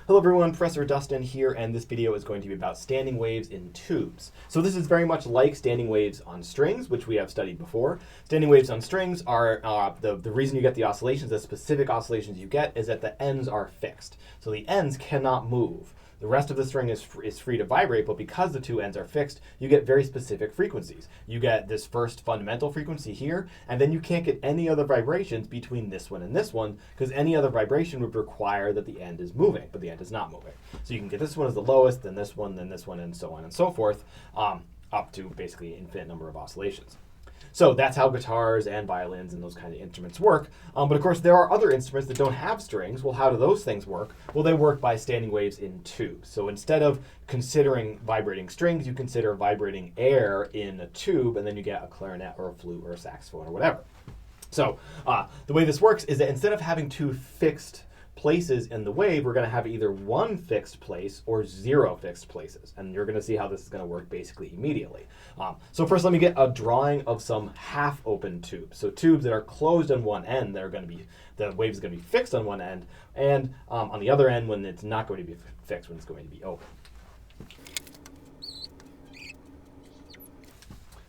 Hello everyone, Professor Dustin here, and this video is going to be about standing waves in tubes. So this is very much like standing waves on strings, which we have studied before. Standing waves on strings are, the reason you get the oscillations, the specific oscillations you get, is that the ends are fixed. So the ends cannot move. The rest of the string is free to vibrate, but because the two ends are fixed, you get very specific frequencies. You get this first fundamental frequency here, and then you can't get any other vibrations between this one and this one, because any other vibration would require that the end is moving, but the end is not moving. So you can get this one as the lowest, then this one, and so on and so forth, up to basically an infinite number of oscillations. So that's how guitars and violins and those kind of instruments work. But of course, there are other instruments that don't have strings. Well, how do those things work? Well, they work by standing waves in tubes. So instead of considering vibrating strings, you consider vibrating air in a tube, and then you get a clarinet or a flute or a saxophone or whatever. So the way this works is that instead of having two fixed places in the wave, we're going to have either one fixed place or zero fixed places. And you're going to see how this is going to work basically immediately. So first, let me get a drawing of some half-open tubes. So tubes that are closed on one end, the wave is going to be fixed on one end, and on the other end, when it's not going to be fixed, when it's going to be open.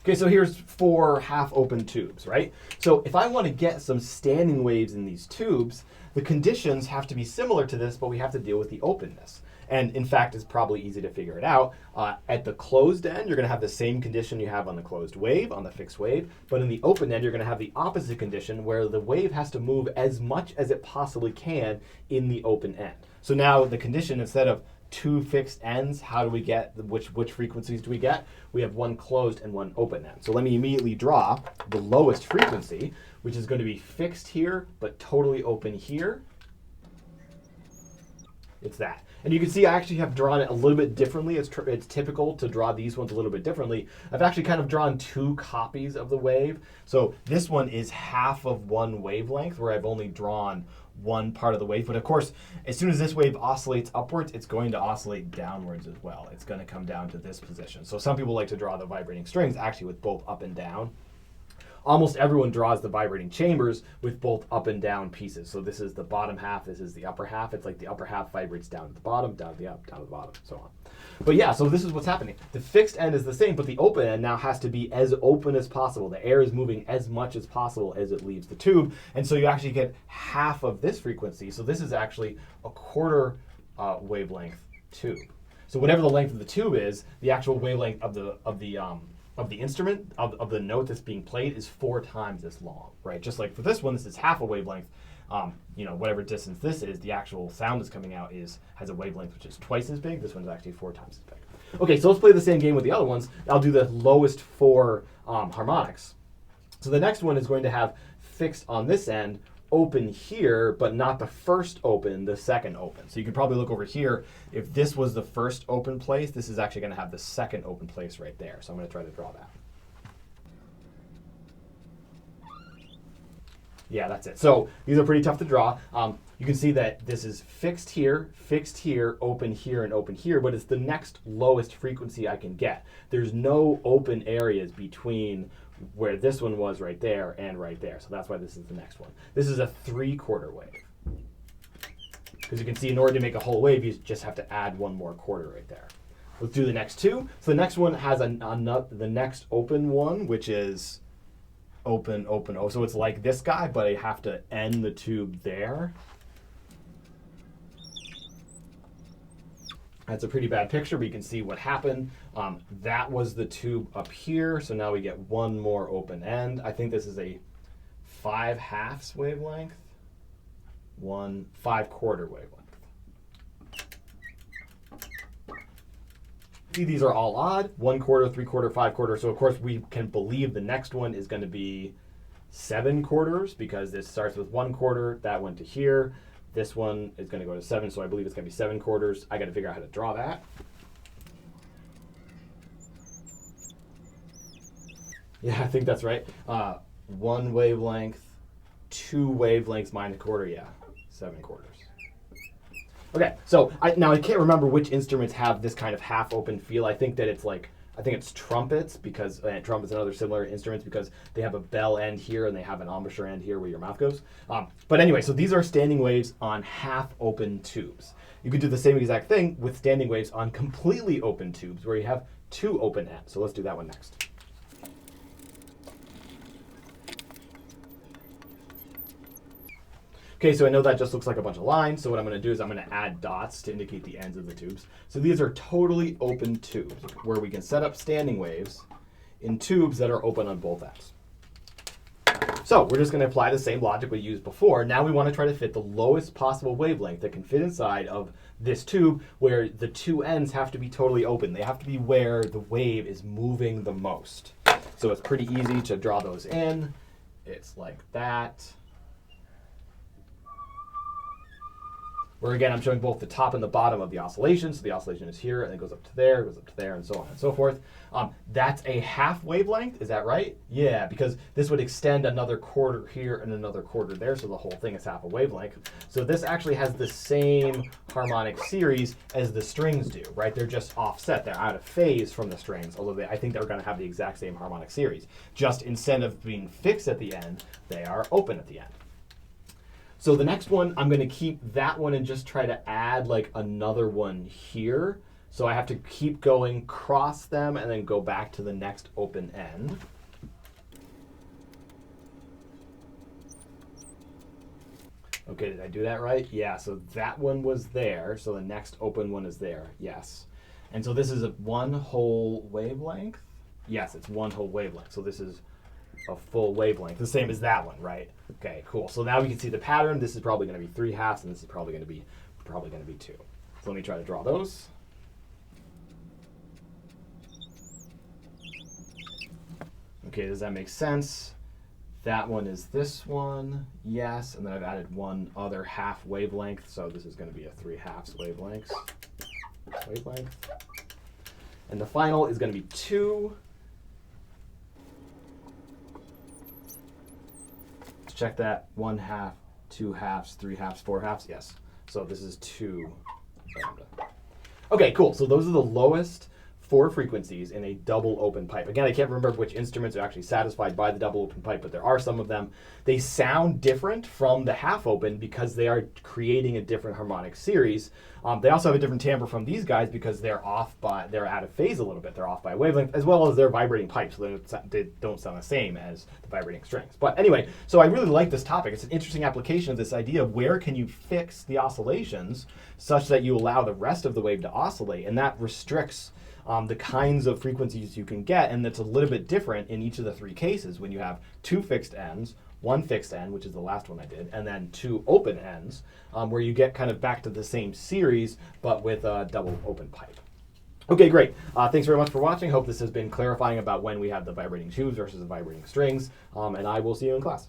Okay, so here's 4 half-open tubes, right? So if I want to get some standing waves in these tubes, the conditions have to be similar to this, but we have to deal with the openness. And in fact, it's probably easy to figure it out. At the closed end, you're going to have the same condition you have on the closed wave, on the fixed wave. But in the open end, you're going to have the opposite condition where the wave has to move as much as it possibly can in the open end. So now the condition, instead of 2 fixed ends, how do we get, which frequencies do we get? We have one closed and one open end. So let me immediately draw the lowest frequency, which is going to be fixed here, but totally open here. It's that. And you can see I actually have drawn it a little bit differently. It's typical to draw these ones a little bit differently. I've actually kind of drawn 2 copies of the wave. So this one is half of one wavelength, where I've only drawn one part of the wave. But of course, as soon as this wave oscillates upwards, it's going to oscillate downwards as well. It's going to come down to this position. So some people like to draw the vibrating strings actually with both up and down. Almost everyone draws the vibrating chambers with both up and down pieces. So this is the bottom half, this is the upper half. It's like the upper half vibrates down to the bottom, down to the up, down to the bottom, so on. But yeah, so this is what's happening. The fixed end is the same, but the open end now has to be as open as possible. The air is moving as much as possible as it leaves the tube. And so you actually get half of this frequency. So this is actually a quarter wavelength tube. So whatever the length of the tube is, the actual wavelength of the instrument, of the note that's being played, is 4 times this long, right? Just like for this one, this is half a wavelength. Whatever distance this is, the actual sound that's coming out has a wavelength which is twice as big. This one's actually 4 times as big. Okay, so let's play the same game with the other ones. I'll do the lowest 4 harmonics. So the next one is going to have fixed on this end, open here, but not the first open, the second open. So you can probably look over here. If this was the first open place, this is actually going to have the second open place right there. So I'm going to try to draw that. Yeah, that's it. So these are pretty tough to draw. You can see that this is fixed here, open here, and open here, but it's the next lowest frequency I can get. There's no open areas between where this one was right there and right there. So that's why this is the next one. This is a 3/4 wave. Because you can see in order to make a whole wave, you just have to add 1 more quarter right there. Let's do the next 2. So the next one has the next open one, which is open, open, oh. So it's like this guy, but I have to end the tube there. That's a pretty bad picture, but you can see what happened. That was the tube up here, so now we get 1 more open end. I think this is a 5/2 wavelength, 1 5/4 wavelength. See, these are all odd, 1/4, 3/4, 5/4. So of course we can believe the next one is going to be 7 quarters, because this starts with 1/4, that went to here. This one is going to go to 7, so I believe it's going to be 7 quarters. I got to figure out how to draw that. Yeah, I think that's right. 1 wavelength, 2 wavelengths minus 1/4, yeah, 7 quarters. Okay, so now I can't remember which instruments have this kind of half-open feel. I think that it's like I think it's trumpets, because trumpets and other similar instruments, because they have a bell end here and they have an embouchure end here where your mouth goes. But anyway, so these are standing waves on half open tubes. You could do the same exact thing with standing waves on completely open tubes where you have two open ends. So let's do that one next. Okay, so I know that just looks like a bunch of lines, so what I'm going to do is I'm going to add dots to indicate the ends of the tubes. So these are totally open tubes where we can set up standing waves in tubes that are open on both ends. So we're just going to apply the same logic we used before. Now we want to try to fit the lowest possible wavelength that can fit inside of this tube where the two ends have to be totally open. They have to be where the wave is moving the most. So it's pretty easy to draw those in. It's like that. Where again, I'm showing both the top and the bottom of the oscillation. So the oscillation is here, and it goes up to there, goes up to there, and so on and so forth. That's a half wavelength, is that right? Yeah, because this would extend another quarter here and another quarter there, so the whole thing is half a wavelength. So this actually has the same harmonic series as the strings do, right? They're just offset. They're out of phase from the strings, although I think they're going to have the exact same harmonic series. Just instead of being fixed at the end, they are open at the end. So the next one, I'm going to keep that one and just try to add like another one here. So I have to keep going, cross them, and then go back to the next open end. Okay, did I do that right? Yeah, so that one was there. So the next open one is there, yes. And so this is a one whole wavelength. Yes, it's one whole wavelength. So this is a full wavelength, the same as that one, right? Okay, cool. So now we can see the pattern. This is probably going to be 3 halves, and this is probably going to be 2. So let me try to draw those. Okay, does that make sense? That one is this one, yes, and then I've added one other half wavelength, so this is going to be a 3 halves wavelength. And the final is going to be 2. Check that, 1 half, 2 halves, 3 halves, 4 halves, yes. So this is 2 lambda. Okay, cool, so those are the lowest 4 frequencies in a double open pipe. Again, I can't remember which instruments are actually satisfied by the double open pipe, but there are some of them. They sound different from the half open because they are creating a different harmonic series. They also have a different timbre from these guys because they're out of phase a little bit. They're off by a wavelength, as well as they're vibrating pipes, so they don't sound the same as the vibrating strings. But anyway, so I really like this topic. It's an interesting application of this idea of where can you fix the oscillations such that you allow the rest of the wave to oscillate, and that restricts the kinds of frequencies you can get, and that's a little bit different in each of the 3 cases when you have 2 fixed ends, 1 fixed end, which is the last one I did, and then 2 open ends, where you get kind of back to the same series, but with a double open pipe. Okay, great. Thanks very much for watching. Hope this has been clarifying about when we have the vibrating tubes versus the vibrating strings, and I will see you in class.